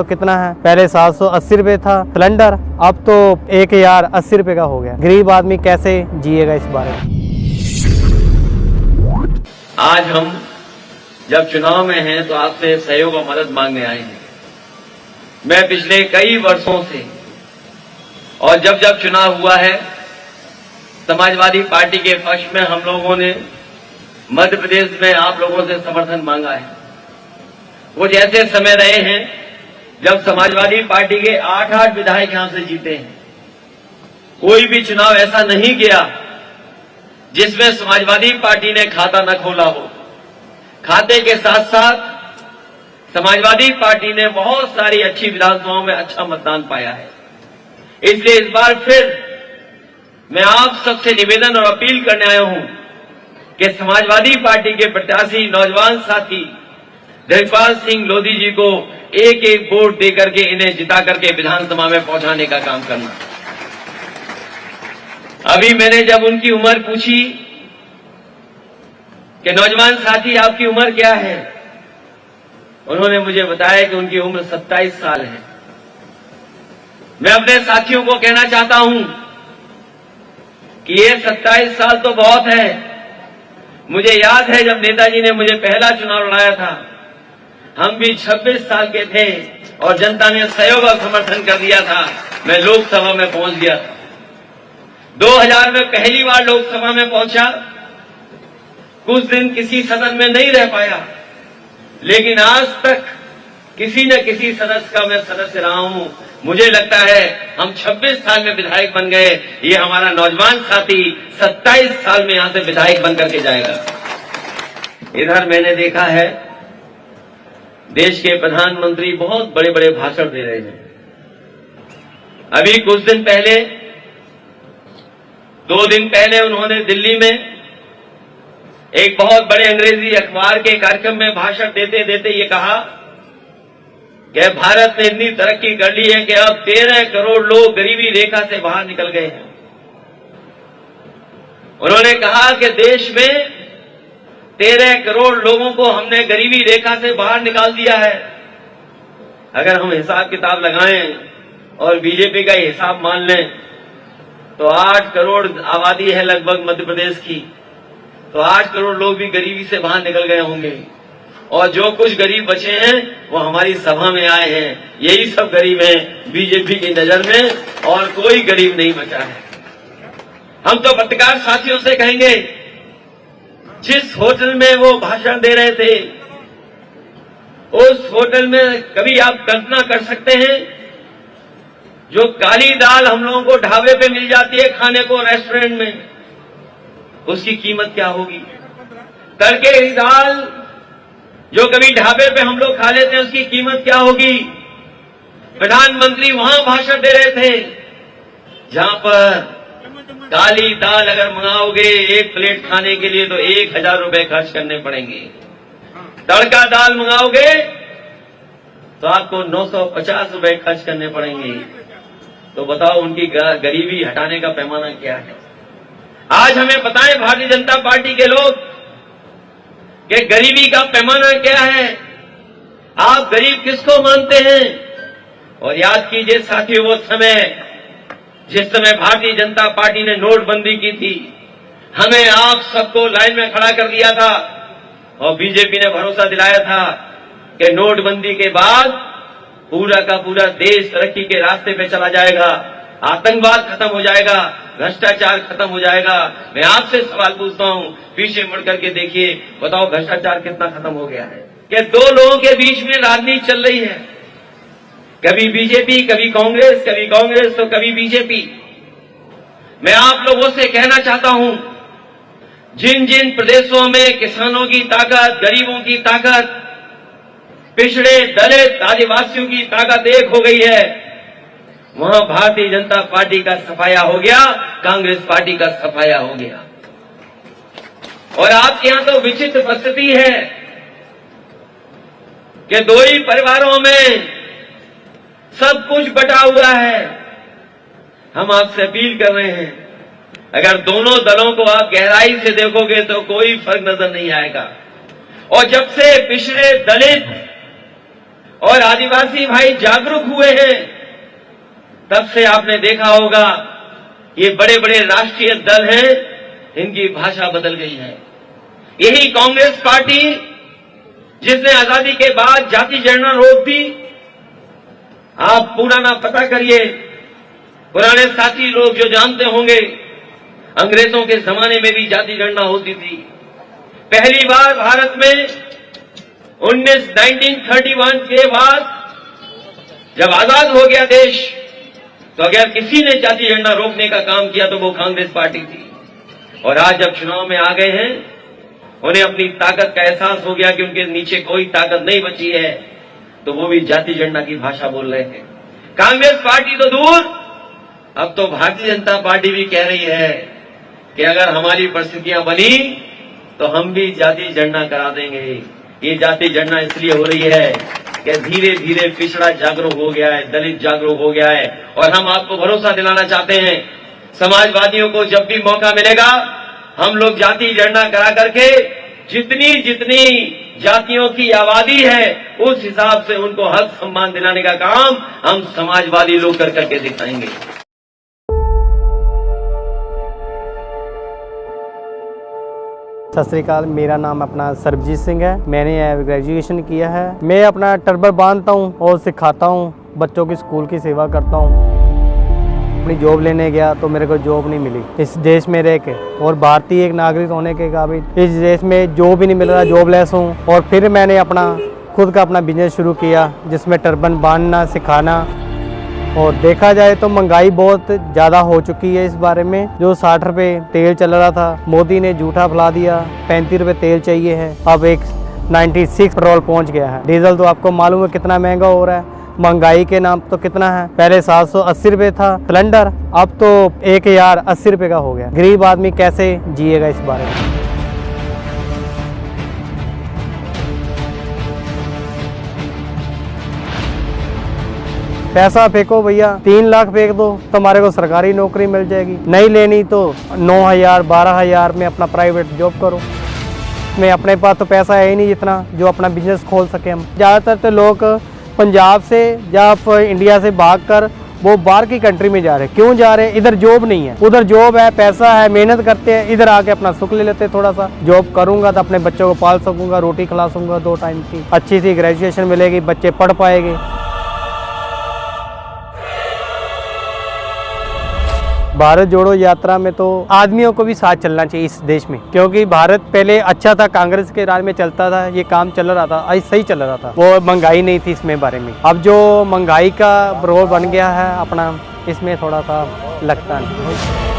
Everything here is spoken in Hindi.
तो कितना है, पहले 780 रुपए था सिलेंडर, अब तो 1080 रुपए का हो गया। गरीब आदमी कैसे जिएगा इस बारे में। आज हम जब चुनाव में हैं तो आपसे सहयोग और मदद मांगने आए हैं। मैं पिछले कई वर्षों से और जब जब चुनाव हुआ है समाजवादी पार्टी के पक्ष में हम लोगों ने मध्य प्रदेश में आप लोगों से समर्थन मांगा है। कुछ ऐसे समय रहे हैं जब समाजवादी पार्टी के 8-8 विधायक यहां से जीते हैं। कोई भी चुनाव ऐसा नहीं गया जिसमें समाजवादी पार्टी ने खाता न खोला हो। खाते के साथ साथ समाजवादी पार्टी ने बहुत सारी अच्छी विधानसभाओं में अच्छा मतदान पाया है। इसलिए इस बार फिर मैं आप सबसे निवेदन और अपील करने आया हूं कि समाजवादी पार्टी के प्रत्याशी नौजवान साथी धीरजपाल सिंह लोधी जी को एक एक वोट देकर के इन्हें जिता करके विधानसभा में पहुंचाने का काम करना। अभी मैंने जब उनकी उम्र पूछी कि नौजवान साथी आपकी उम्र क्या है, उन्होंने मुझे बताया कि उनकी उम्र 27 साल है। मैं अपने साथियों को कहना चाहता हूं कि ये 27 साल तो बहुत है। मुझे याद है जब नेताजी ने मुझे पहला चुनाव लड़ाया था, हम भी 26 साल के थे और जनता ने सहयोग और समर्थन कर दिया था। मैं लोकसभा में पहुंच गया था। 2000 में पहली बार लोकसभा में पहुंचा। कुछ दिन किसी सदन में नहीं रह पाया, लेकिन आज तक किसी न किसी सदस्य का मैं सदस्य रहा हूं। मुझे लगता है हम 26 साल में विधायक बन गए, ये हमारा नौजवान साथी 27 साल में यहां से विधायक बन करके जाएगा। इधर मैंने देखा है देश के प्रधानमंत्री बहुत बड़े बड़े भाषण दे रहे हैं। अभी कुछ दिन पहले 2 दिन पहले उन्होंने दिल्ली में एक बहुत बड़े अंग्रेजी अखबार के कार्यक्रम में भाषण देते देते ये कहा कि भारत ने इतनी तरक्की कर ली है कि अब 13 करोड़ लोग गरीबी रेखा से बाहर निकल गए हैं। उन्होंने कहा कि देश में 13 करोड़ लोगों को हमने गरीबी रेखा से बाहर निकाल दिया है। अगर हम हिसाब किताब लगाएं और बीजेपी का हिसाब मान लें तो 8 करोड़ आबादी है लगभग मध्य प्रदेश की, तो 8 करोड़ लोग भी गरीबी से बाहर निकल गए होंगे। और जो कुछ गरीब बचे हैं वो हमारी सभा में आए हैं। यही सब गरीब हैं बीजेपी की नजर में, और कोई गरीब नहीं बचा है। हम तो पत्रकार साथियों से कहेंगे, जिस होटल में वो भाषण दे रहे थे उस होटल में कभी आप कल्पना कर सकते हैं जो काली दाल हम लोगों को ढाबे पे मिल जाती है खाने को रेस्टोरेंट में, उसकी कीमत क्या होगी? तड़के की दाल जो कभी ढाबे पे हम लोग खा लेते हैं उसकी कीमत क्या होगी? प्रधानमंत्री वहां भाषण दे रहे थे जहां पर काली दाल अगर मंगाओगे एक प्लेट खाने के लिए तो 1000 रुपए खर्च करने पड़ेंगे। तड़का दाल मंगाओगे तो आपको 950 रुपए खर्च करने पड़ेंगे। तो बताओ उनकी गरीबी हटाने का पैमाना क्या है? आज हमें बताएं भारतीय जनता पार्टी के लोग कि गरीबी का पैमाना क्या है, आप गरीब किसको मानते हैं? और याद कीजिए साथियों, वो समय जिस समय भारतीय जनता पार्टी ने नोटबंदी की थी, हमें आप सबको लाइन में खड़ा कर दिया था और बीजेपी ने भरोसा दिलाया था कि नोटबंदी के बाद पूरा का पूरा देश तरक्की के रास्ते पे चला जाएगा, आतंकवाद खत्म हो जाएगा, भ्रष्टाचार खत्म हो जाएगा। मैं आपसे सवाल पूछता हूं, पीछे मुड़ करके देखिए, बताओ भ्रष्टाचार कितना खत्म हो गया है? कि 2 लोगों के बीच में राजनीति चल रही है, कभी बीजेपी कभी कांग्रेस तो कभी बीजेपी। मैं आप लोगों से कहना चाहता हूं, जिन जिन प्रदेशों में किसानों की ताकत, गरीबों की ताकत, पिछड़े दलित आदिवासियों की ताकत एक हो गई है, वहां भारतीय जनता पार्टी का सफाया हो गया, कांग्रेस पार्टी का सफाया हो गया। और आपके यहां तो विचित्र परिस्थिति है कि 2 ही परिवारों में सब कुछ बटा हुआ है। हम आपसे अपील कर रहे हैं, अगर दोनों दलों को आप गहराई से देखोगे तो कोई फर्क नजर नहीं आएगा। और जब से पिछड़े दलित और आदिवासी भाई जागरूक हुए हैं, तब से आपने देखा होगा ये बड़े बड़े राष्ट्रीय दल हैं, इनकी भाषा बदल गई है। यही कांग्रेस पार्टी जिसने आजादी के बाद जाति जनगणना रोक दी, आप पुराना पता करिए, पुराने साथी लोग जो जानते होंगे, अंग्रेजों के जमाने में भी जाति गणना होती थी। पहली बार भारत में 1931 के बाद जब आजाद हो गया देश, तो अगर किसी ने जाति गणना रोकने का काम किया तो वो कांग्रेस पार्टी थी। और आज जब चुनाव में आ गए हैं, उन्हें अपनी ताकत का एहसास हो गया कि उनके नीचे कोई ताकत नहीं बची है, तो वो भी जाति गणना की भाषा बोल रहे हैं। कांग्रेस पार्टी तो दूर, अब तो भारतीय जनता पार्टी भी कह रही है कि अगर हमारी परिस्थितियां बनी तो हम भी जाति गणना करा देंगे। ये जाति गणना इसलिए हो रही है कि धीरे धीरे पिछड़ा जागरूक हो गया है, दलित जागरूक हो गया है। और हम आपको भरोसा दिलाना चाहते हैं, समाजवादियों को जब भी मौका मिलेगा, हम लोग जाति गणना करा करके जितनी जितनी जातियों की आबादी है, उस हिसाब से उनको हक सम्मान दिलाने का काम हम समाजवादी लोग कर करके दिखाएंगे। सत श्री अकाल, मेरा नाम अपना सरबजीत सिंह है। मैंने ग्रेजुएशन किया है। मैं अपना टर्बर बांधता हूँ और सिखाता हूँ, बच्चों की स्कूल की सेवा करता हूँ। अपनी जॉब लेने गया तो मेरे को जॉब नहीं मिली इस देश में रह के, और भारतीय एक नागरिक होने के काबिल इस देश में जॉब ही नहीं मिल रहा, जॉबलेस हूँ। और फिर मैंने अपना खुद का अपना बिजनेस शुरू किया, जिसमें टर्बन बांधना सिखाना। और देखा जाए तो महंगाई बहुत ज़्यादा हो चुकी है। इस बारे में जो 60 रुपये तेल चल रहा था, मोदी ने झूठा फैला दिया, 35 रुपये तेल चाहिए है, अब 96 पेट्रोल पहुंच गया है। डीजल तो आपको मालूम है कितना महंगा हो रहा है, महंगाई के नाम तो कितना है। पहले 780 रुपये था सिलेंडर, अब तो 1080 रुपये का हो गया। गरीब आदमी कैसे जिएगा इस बारे में। पैसा फेंको भैया, 3 लाख फेंक दो, तुम्हारे को सरकारी नौकरी मिल जाएगी। नहीं लेनी तो 9,000 12,000 में अपना प्राइवेट जॉब करो। मैं अपने पास तो पैसा है ही नहीं जितना जो अपना बिजनेस खोल सके हम। ज़्यादातर तो लोग पंजाब से या इंडिया से भागकर वो बाहर की कंट्री में जा रहे हैं। क्यों जा रहे हैं? इधर जॉब नहीं है, उधर जॉब है, पैसा है, मेहनत करते हैं, इधर आके अपना सुख ले लेते हैं। थोड़ा सा जॉब करूंगा तो अपने बच्चों को पाल सकूंगा, रोटी खिला सकूंगा 2 टाइम की, अच्छी सी ग्रेजुएशन मिलेगी, बच्चे पढ़ पाएंगे। भारत जोड़ो यात्रा में तो आदमियों को भी साथ चलना चाहिए इस देश में, क्योंकि भारत पहले अच्छा था, कांग्रेस के राज में चलता था, ये काम चल रहा था, सही चल रहा था, वो महंगाई नहीं थी इसमें बारे में। अब जो महंगाई का रोल बन गया है अपना, इसमें थोड़ा सा लगता नहीं।